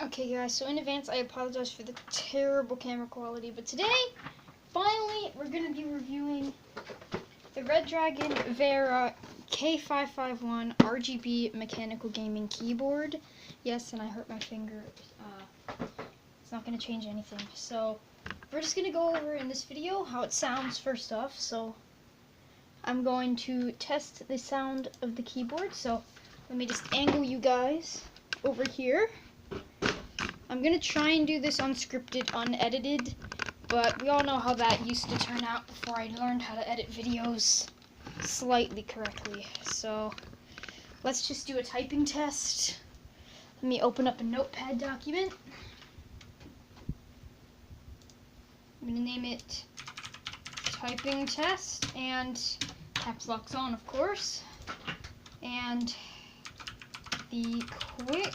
Okay guys, so in advance I apologize for the terrible camera quality, but today, finally, we're going to be reviewing the Redragon Vara K551 RGB mechanical gaming keyboard. Yes, and I hurt my finger. It's not going to change anything. So, we're just going to go over in this video how it sounds first off. So, I'm going to test the sound of the keyboard. So, let me just angle you guys over here. I'm going to try and do this unscripted, unedited, but we all know how that used to turn out before I learned how to edit videos slightly correctly. So, let's just do a typing test. Let me open up a notepad document. I'm going to name it typing test, and caps lock's on, of course. And the quick...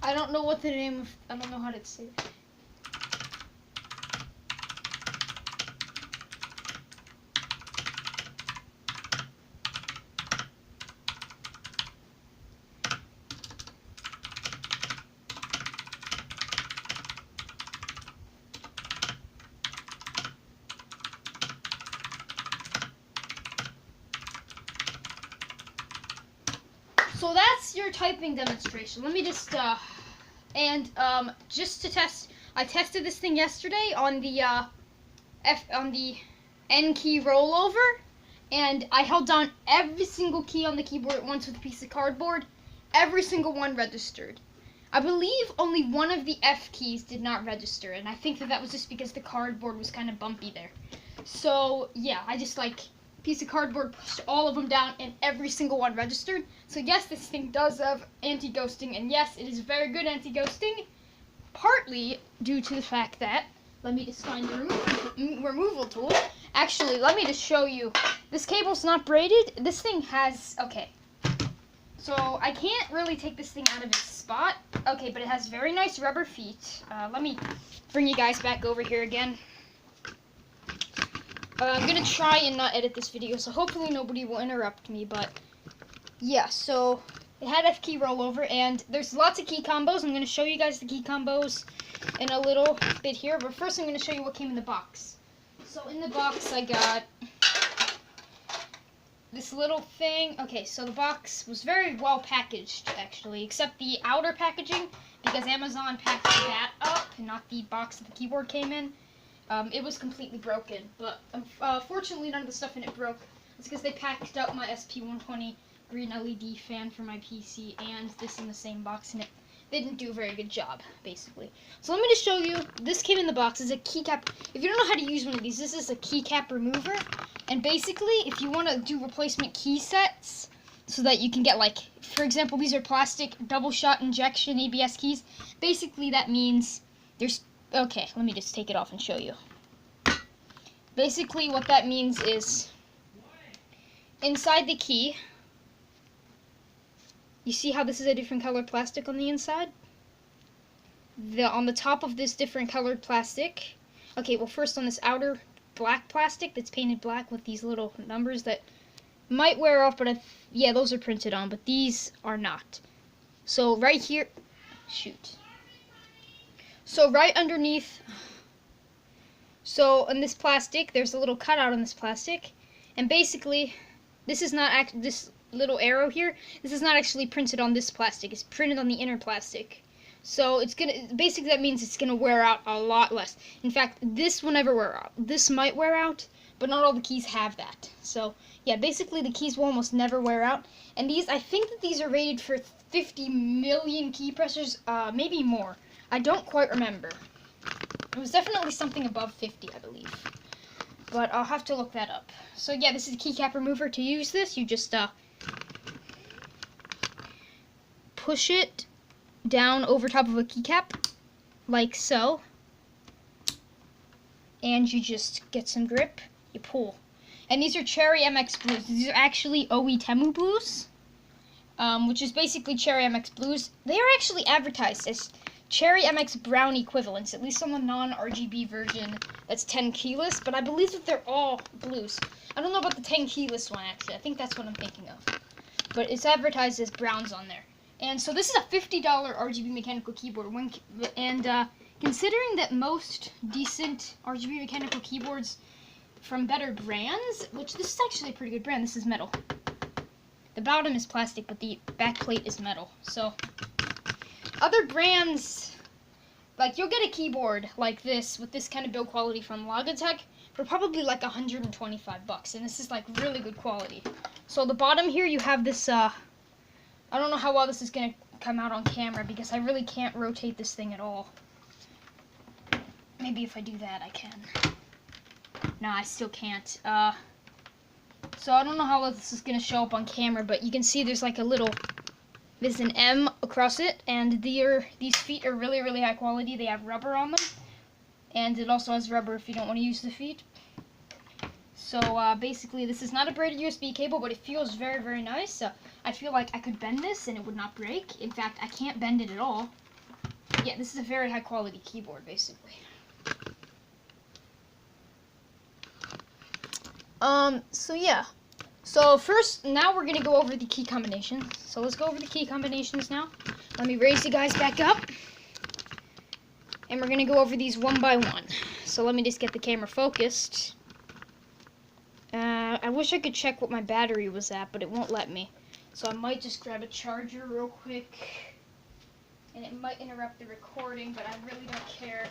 I don't know what the name of, I don't know how to say it. So that's your typing demonstration. Let me just, just to test, I tested this thing yesterday on the, N key rollover, and I held down every single key on the keyboard at once with a piece of cardboard. Every single one registered. I believe only one of the F keys did not register, and I think that was just because the cardboard was kind of bumpy there. So, yeah, I just, piece of cardboard, pushed all of them down, and every single one registered. So yes, this thing does have anti-ghosting, and yes, it is very good anti-ghosting, partly due to the fact that, let me just find the removal tool. Actually, let me just show you. This cable's not braided. This thing has, okay. So I can't really take this thing out of its spot. Okay, but it has very nice rubber feet. Let me bring you guys back over here again. I'm going to try and not edit this video, so hopefully nobody will interrupt me, but yeah, so it had F key rollover, and there's lots of key combos. I'm going to show you guys the key combos in a little bit here, but first I'm going to show you what came in the box. So in the box I got this little thing. Okay, so the box was very well packaged, actually, except the outer packaging, because Amazon packaged that up, and not the box that the keyboard came in. It was completely broken, but fortunately none of the stuff in it broke. It's because they packed up my SP120 green LED fan for my PC and this in the same box, and they didn't do a very good job, basically. So let me just show you. This came in the box. It's a keycap. If you don't know how to use one of these, this is a keycap remover. And basically, if you want to do replacement key sets, so that you can get, for example, these are plastic double shot injection ABS keys. Basically, that means there's... Okay, let me just take it off and show you. Basically, what that means is, inside the key, you see how this is a different colored plastic on the inside? On the top of this different colored plastic, okay, well first on this outer black plastic that's painted black with these little numbers that might wear off, but yeah, those are printed on, but these are not. So right here, shoot. So right underneath, so on this plastic, there's a little cutout on this plastic, and basically, this is not this little arrow here. This is not actually printed on this plastic. It's printed on the inner plastic. So it's basically that means it's gonna wear out a lot less. In fact, this will never wear out. This might wear out, but not all the keys have that. So yeah, basically the keys will almost never wear out. And these, I think that these are rated for 50 million key pressers, maybe more. I don't quite remember. It was definitely something above 50, I believe. But I'll have to look that up. So yeah, this is a keycap remover. To use this, you just push it down over top of a keycap, like so. And you just get some grip. You pull. And these are Cherry MX Blues. These are actually OE Temu Blues, which is basically Cherry MX Blues. They are actually advertised as Cherry MX Brown equivalents, at least on the non-RGB version that's 10 keyless, but I believe that they're all blues. I don't know about the 10 keyless one, actually. I think that's what I'm thinking of. But it's advertised as browns on there. And so this is a $50 RGB mechanical keyboard. Considering that most decent RGB mechanical keyboards from better brands, which this is actually a pretty good brand, this is metal. The bottom is plastic, but the back plate is metal. So other brands, like you'll get a keyboard like this with this kind of build quality from Logitech for probably like $125, and this is like really good quality. So the bottom here you have this, I don't know how well this is going to come out on camera because I really can't rotate this thing at all. Maybe if I do that I can. No, I still can't. So I don't know how well this is going to show up on camera, but you can see there's like a little, there's an M across it, and these feet are really, really high quality. They have rubber on them, and it also has rubber if you don't want to use the feet. So basically this is not a braided USB cable, but it feels very, very nice. I feel like I could bend this and it would not break. In fact, I can't bend it at all. Yeah, this is a very high quality keyboard, basically. So yeah. So first, now we're gonna go over the key combinations. So let's go over the key combinations now. Let me raise you guys back up. And we're gonna go over these one by one. So let me just get the camera focused. I wish I could check what my battery was at, but it won't let me. So I might just grab a charger real quick. And it might interrupt the recording, but I really don't care.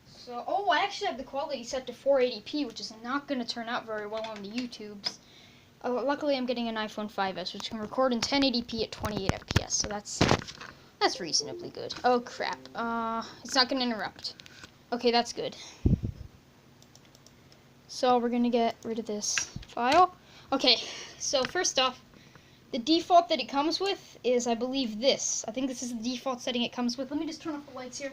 So, oh, I actually have the quality set to 480p, which is not going to turn out very well on the YouTubes. Oh, luckily I'm getting an iPhone 5S, which can record in 1080p at 28 FPS, so that's reasonably good. Oh, crap. It's not going to interrupt. Okay, that's good. So we're going to get rid of this file. Okay, so first off, the default that it comes with is, I believe, this. I think this is the default setting it comes with. Let me just turn off the lights here.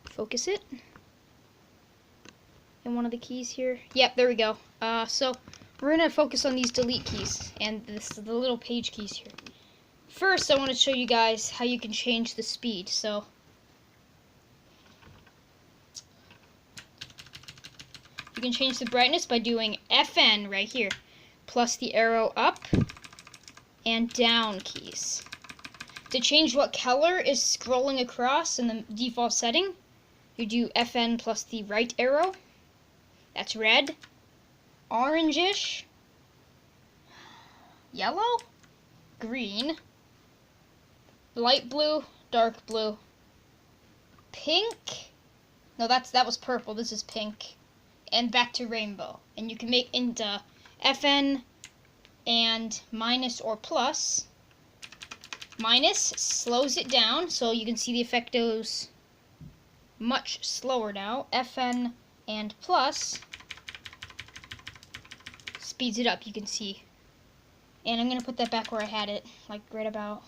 Focus it. And one of the keys here. Yep, there we go. So we're going to focus on these delete keys and the little page keys here. First, I want to show you guys how you can change the speed. So you can change the brightness by doing FN right here, plus the arrow up and down keys. To change what color is scrolling across in the default setting, you do FN plus the right arrow. That's red, orangish, yellow, green, light blue, dark blue, pink. No, that was purple. This is pink. And back to rainbow. And you can make into FN and minus or plus. Minus slows it down, so you can see the effect goes much slower now. FN and plus speeds it up, you can see. And I'm going to put that back where I had it, like right about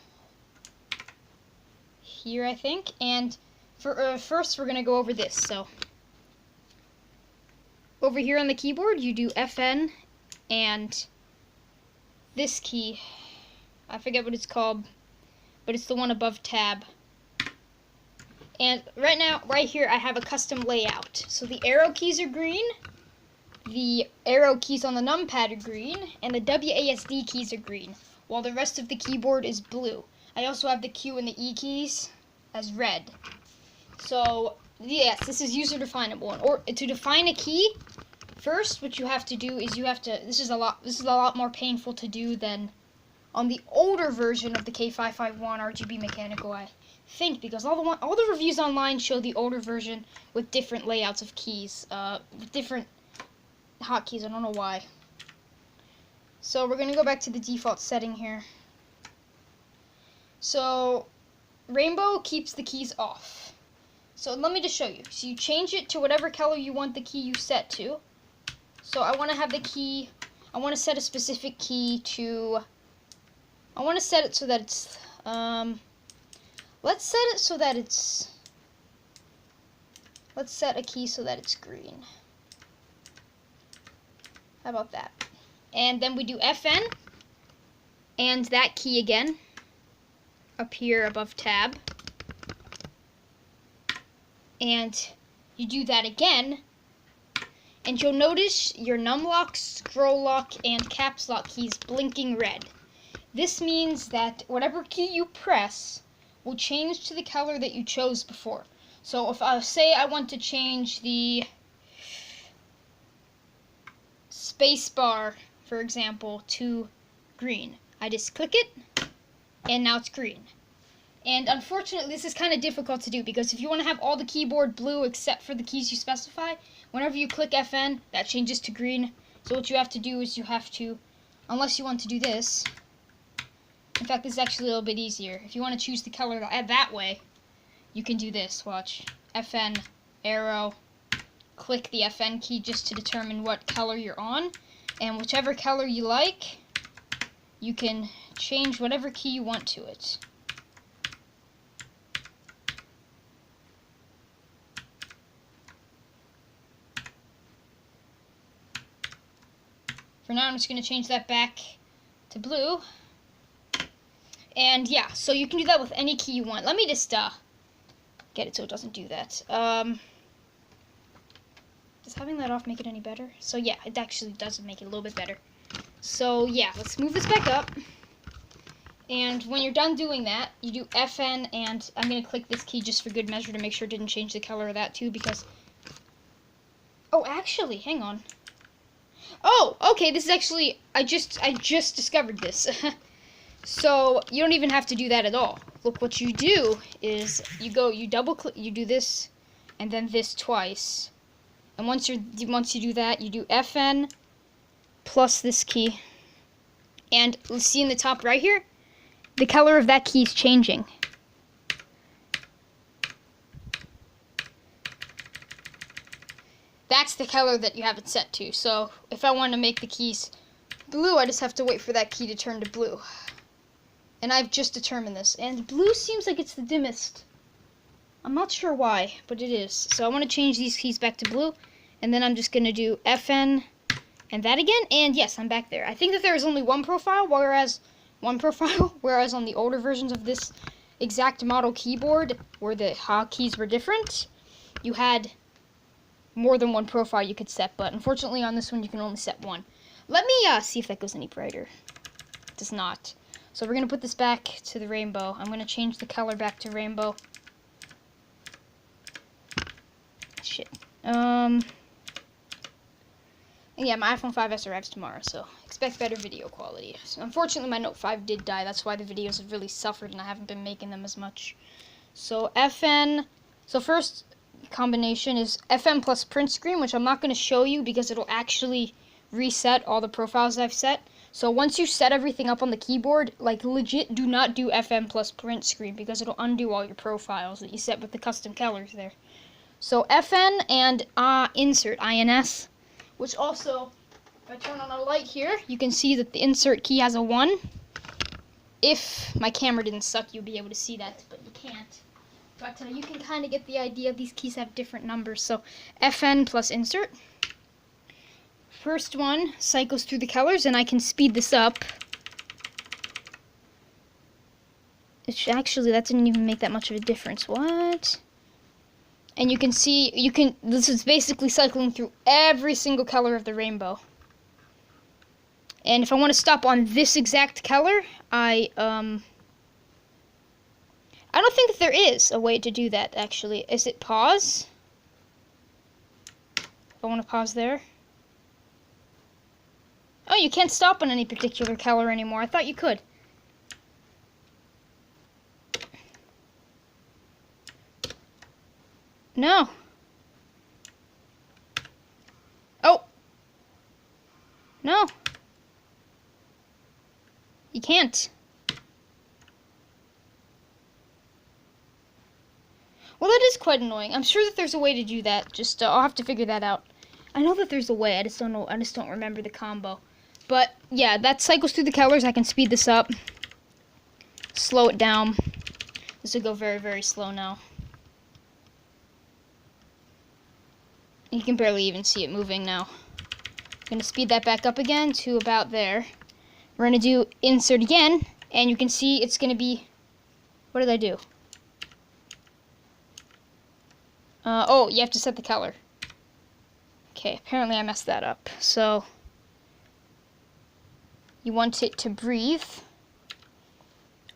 here, I think. And for first, we're going to go over this. So over here on the keyboard, you do FN and this key. I forget what it's called, but it's the one above tab. And right now, right here, I have a custom layout. So the arrow keys are green, the arrow keys on the numpad are green, and the WASD keys are green, while the rest of the keyboard is blue. I also have the Q and the E keys as red. So yes, this is user definable. Or to define a key, first what you have to do is this is a lot more painful to do than on the older version of the K551 RGB mechanical, I think, because all the reviews online show the older version with different layouts of keys, with different hotkeys. I don't know why. So we're gonna go back to the default setting here. So rainbow keeps the keys off. So let me just show you. So you change it to whatever color you want the key you set to. So I want to have the key, I want to set a specific key to, I want to set it so that it's, let's set a key so that it's green. How about that? And then we do FN, and that key again, up here above tab. And you do that again, and you'll notice your num lock, scroll lock, and caps lock keys blinking red. This means that whatever key you press will change to the color that you chose before. So if I say I want to change the space bar, for example, to green, I just click it, and now it's green. And unfortunately, this is kind of difficult to do because if you want to have all the keyboard blue except for the keys you specify, whenever you click FN, that changes to green. So what you have to do is you have to, unless you want to do this, in fact, this is actually a little bit easier. If you want to choose the color that way, you can do this. Watch. FN, arrow, click the FN key just to determine what color you're on. And whichever color you like, you can change whatever key you want to it. For now, I'm just going to change that back to blue. And yeah, so you can do that with any key you want. Let me just get it so it doesn't do that. Does having that off make it any better? So yeah, it actually does make it a little bit better. So yeah, let's move this back up. And when you're done doing that, you do FN, and I'm going to click this key just for good measure to make sure it didn't change the color of that too, because... Oh, actually, hang on. Oh, okay, this is actually... I just discovered this. So, you don't even have to do that at all. Look, what you do is you double click, you do this, and then this twice. And once you do that, you do FN plus this key. And let's see in the top right here, the color of that key is changing. That's the color that you have it set to. So, if I want to make the keys blue, I just have to wait for that key to turn to blue. And I've just determined this. And blue seems like it's the dimmest. I'm not sure why, but it is. So I want to change these keys back to blue. And then I'm just going to do FN and that again. And yes, I'm back there. I think that there is only one profile, whereas on the older versions of this exact model keyboard, where the hotkeys were different, you had more than one profile you could set. But unfortunately on this one, you can only set one. Let me see if that goes any brighter. It does not. So we're going to put this back to the rainbow. I'm going to change the color back to rainbow. Shit. Yeah, my iPhone 5S arrives tomorrow, so expect better video quality. So unfortunately, my Note 5 did die. That's why the videos have really suffered, and I haven't been making them as much. So FN. So first combination is FN plus print screen, which I'm not going to show you because it'll actually reset all the profiles I've set. So once you set everything up on the keyboard, like legit, do not do FN plus print screen because it'll undo all your profiles that you set with the custom colors there. So FN and insert, INS, which also, if I turn on a light here, you can see that the insert key has a 1. If my camera didn't suck, you'll be able to see that, but you can't. But you can kind of get the idea. These keys have different numbers. So FN plus insert. First one cycles through the colors, and I can speed this up. Actually, that didn't even make that much of a difference. What? And you can see, this is basically cycling through every single color of the rainbow. And if I want to stop on this exact color, I don't think that there is a way to do that, actually. Is it pause? If I want to pause there. Oh, you can't stop on any particular color anymore. I thought you could. No. Oh. No. You can't. Well, that is quite annoying. I'm sure that there's a way to do that. Just, I'll have to figure that out. I know that there's a way. I just don't know. I just don't remember the combo. But, yeah, that cycles through the colors. I can speed this up. Slow it down. This will go very, very slow now. You can barely even see it moving now. I'm going to speed that back up again to about there. We're going to do insert again. And you can see it's going to be... What did I do? Oh, you have to set the color. Okay, apparently I messed that up. So you want it to breathe.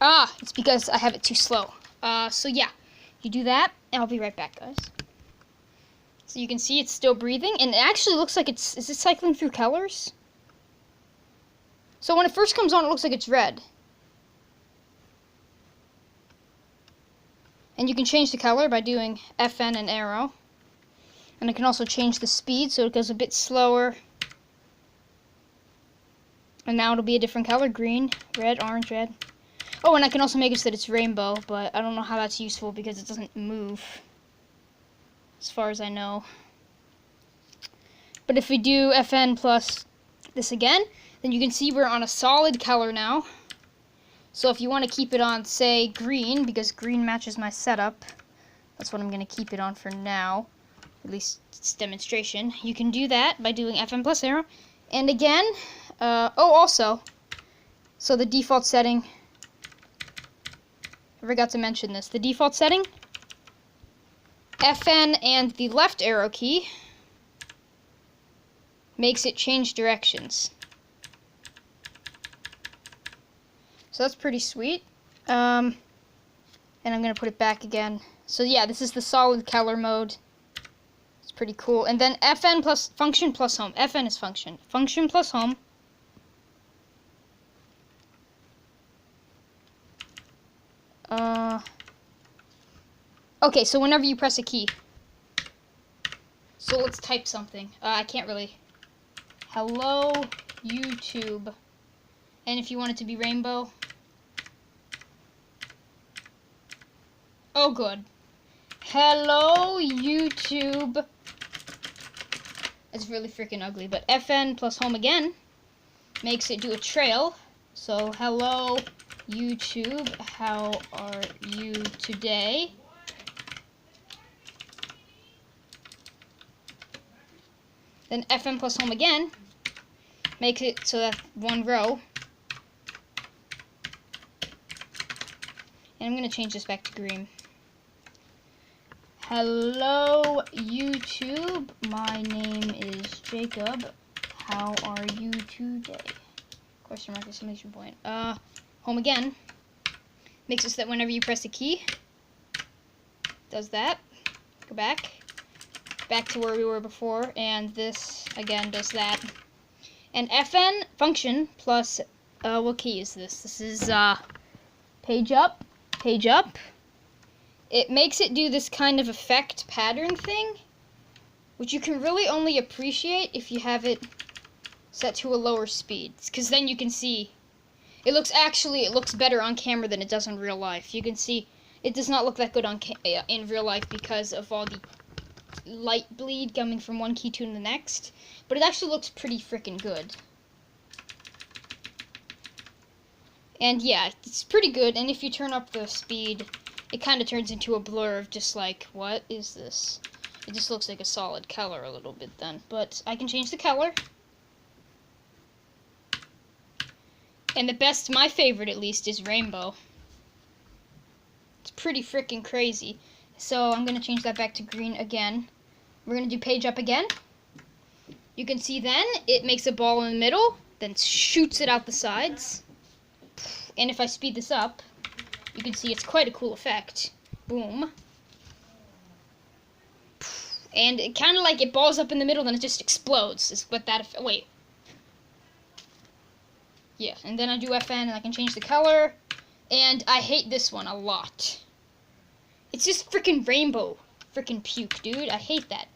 It's because I have it too slow. So yeah, you do that, and I'll be right back, guys. So you can see it's still breathing, and it actually looks like is it cycling through colors? So when it first comes on, it looks like it's red. And you can change the color by doing FN and arrow. And I can also change the speed so it goes a bit slower. And now it'll be a different color, green, red, orange, red. Oh, and I can also make it so that it's rainbow, but I don't know how that's useful because it doesn't move, as far as I know. But if we do FN plus this again, then you can see we're on a solid color now. So if you want to keep it on, say, green, because green matches my setup, that's what I'm going to keep it on for now. At least it's demonstration. You can do that by doing FN plus arrow. And again, also, so the default setting, I forgot to mention this. The default setting, FN and the left arrow key makes it change directions. So that's pretty sweet. And I'm going to put it back again. So yeah, this is the solid color mode. It's pretty cool. And then FN plus function plus home. FN is function. Function plus home. Okay, so whenever you press a key. So let's type something. I can't really. Hello, YouTube. And if you want it to be rainbow. Oh, good. Hello, YouTube. It's really freaking ugly, but FN plus home again makes it do a trail. So, hello, YouTube. How are you today? Then FN plus home again makes it so that one row. And I'm going to change this back to green. Hello, YouTube. My name is Jacob. How are you today? Question mark, exclamation point. Home again. Makes it so that whenever you press a key, does that. Go back. Back to where we were before. And this, again, does that. And FN function plus, what key is this? This is, page up. Page up. It makes it do this kind of effect pattern thing, which you can really only appreciate if you have it set to a lower speed, because then you can see it looks better on camera than it does in real life. You can see it does not look that good on in real life because of all the light bleed coming from one key to the next, but it actually looks pretty freaking good. And yeah, it's pretty good, and if you turn up the speed, it kind of turns into a blur of just like, what is this? It just looks like a solid color a little bit then. But I can change the color. And the best, my favorite at least, is rainbow. It's pretty freaking crazy. So I'm going to change that back to green again. We're going to do page up again. You can see then, it makes a ball in the middle, then shoots it out the sides. And if I speed this up, you can see it's quite a cool effect. Boom. And it kind of like it balls up in the middle, then it just explodes. Is what that wait. Yeah, and then I do FN, and I can change the color. And I hate this one a lot. It's just freaking rainbow. Freaking puke, dude. I hate that.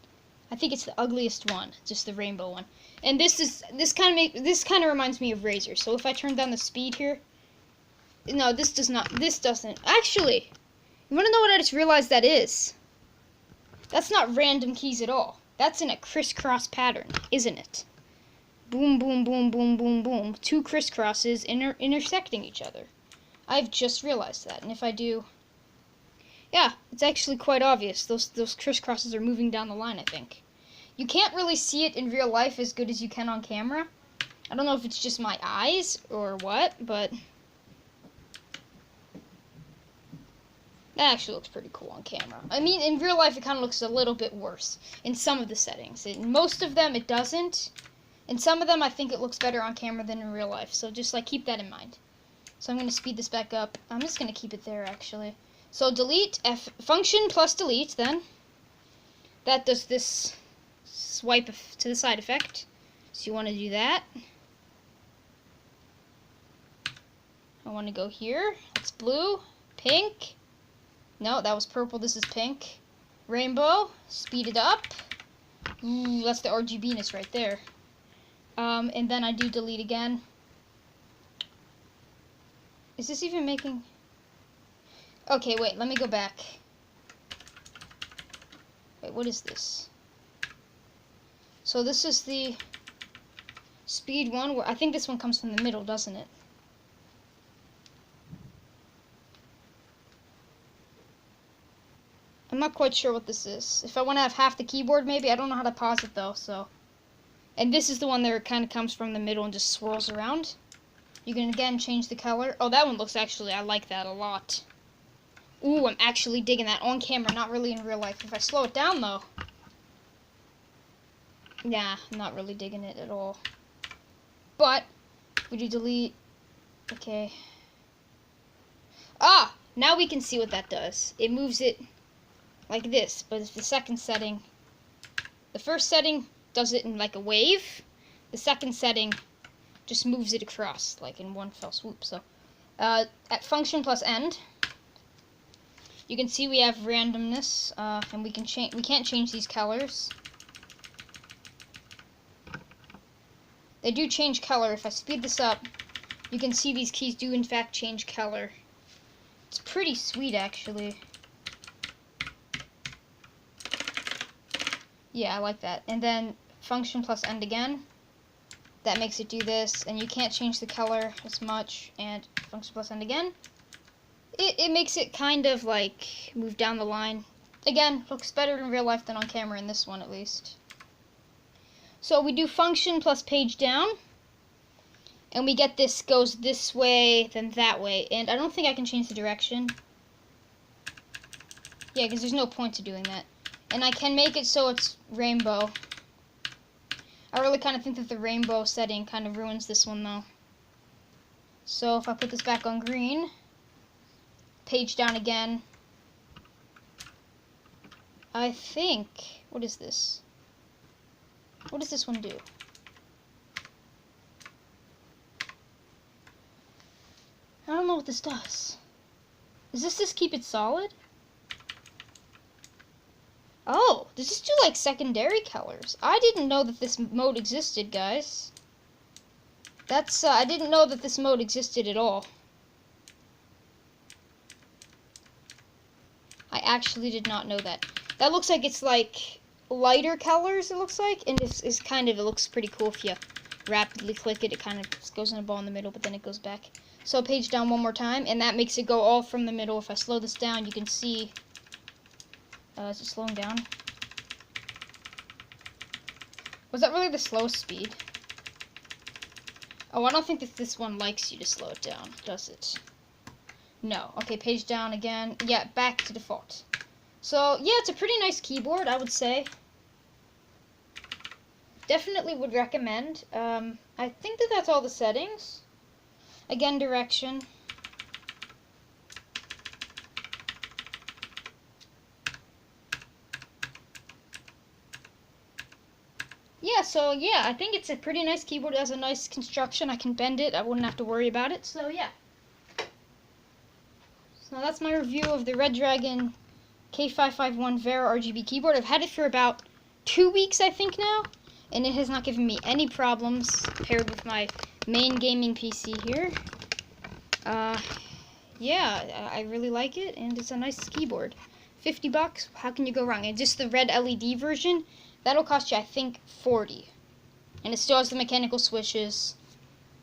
I think it's the ugliest one, just the rainbow one. And this kind of reminds me of Razor. So if I turn down the speed here. No, this doesn't. Actually, you want to know what I just realized that is? That's not random keys at all. That's in a crisscross pattern, isn't it? Boom, boom, boom, boom, boom, boom. Two crisscrosses intersecting each other. I've just realized that. And if I do... Yeah, it's actually quite obvious. Those crisscrosses are moving down the line, I think. You can't really see it in real life as good as you can on camera. I don't know if it's just my eyes or what, but... That actually looks pretty cool on camera. I mean, in real life, it kind of looks a little bit worse in some of the settings. In most of them, it doesn't. In some of them, I think it looks better on camera than in real life. So just, like, keep that in mind. So I'm going to speed this back up. I'm just going to keep it there, actually. So delete, function plus delete, then. That does this swipe to the side effect. So you want to do that. I want to go here. It's blue, pink. No, that was purple. This is pink. Rainbow. Speed it up. Ooh, that's the RGB-ness right there. And then I do delete again. Is this even making... Okay, wait. Let me go back. Wait, what is this? So this is the speed one. I think this one comes from the middle, doesn't it? I'm not quite sure what this is. If I want to have half the keyboard, maybe. I don't know how to pause it, though, so... And this is the one that kind of comes from the middle and just swirls around. You can, again, change the color. Oh, that one looks actually... I like that a lot. Ooh, I'm actually digging that on camera, not really in real life. If I slow it down, though... Nah, I'm not really digging it at all. But, we do delete... Okay. Ah! Now we can see what that does. It moves it... like this, but it's the second setting. The first setting does it in like a wave. The second setting just moves it across, like in one fell swoop. So, at function plus end, you can see we have randomness, and we can't change these colors. They do change color. If I speed this up, you can see these keys do in fact change color. It's pretty sweet, actually. Yeah, I like that. And then function plus end again. That makes it do this, and you can't change the color as much. And function plus end again. It makes it kind of like move down the line. Again, looks better in real life than on camera in this one at least. So we do function plus page down. And we get this goes this way, then that way. And I don't think I can change the direction. Yeah, because there's no point to doing that. And I can make it so it's rainbow. I really kind of think that the rainbow setting kind of ruins this one, though. So if I put this back on green, page down again, I think... What is this? What does this one do? I don't know what this does. Does this just keep it solid? Oh, does this do like secondary colors? I didn't know that this mode existed, guys. That's, I didn't know that this mode existed at all. I actually did not know that. That looks like it's like lighter colors, it looks like. And it's kind of, it looks pretty cool if you rapidly click it. It kind of just goes in a ball in the middle, but then it goes back. So page down one more time, and that makes it go all from the middle. If I slow this down, you can see... is it slowing down? Was that really the slowest speed? Oh, I don't think that this one likes you to slow it down, does it? No. Okay, page down again. Yeah, back to default. So, yeah, it's a pretty nice keyboard, I would say. Definitely would recommend. I think that that's all the settings. Again, direction. Yeah, so yeah, I think it's a pretty nice keyboard. It has a nice construction. I can bend it. I wouldn't have to worry about it. So yeah. So that's my review of the Redragon K551 Vara RGB keyboard. I've had it for about 2 weeks, I think now, and it has not given me any problems paired with my main gaming PC here. Yeah, I really like it, and it's a nice keyboard. $50, how can you go wrong? And just the red LED version, that'll cost you, I think, $40. And it still has the mechanical switches.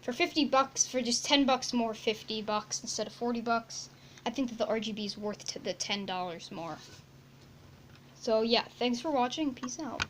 For $50, for just $10 more, $50 instead of $40, I think that the RGB is worth the $10 more. So yeah, thanks for watching. Peace out.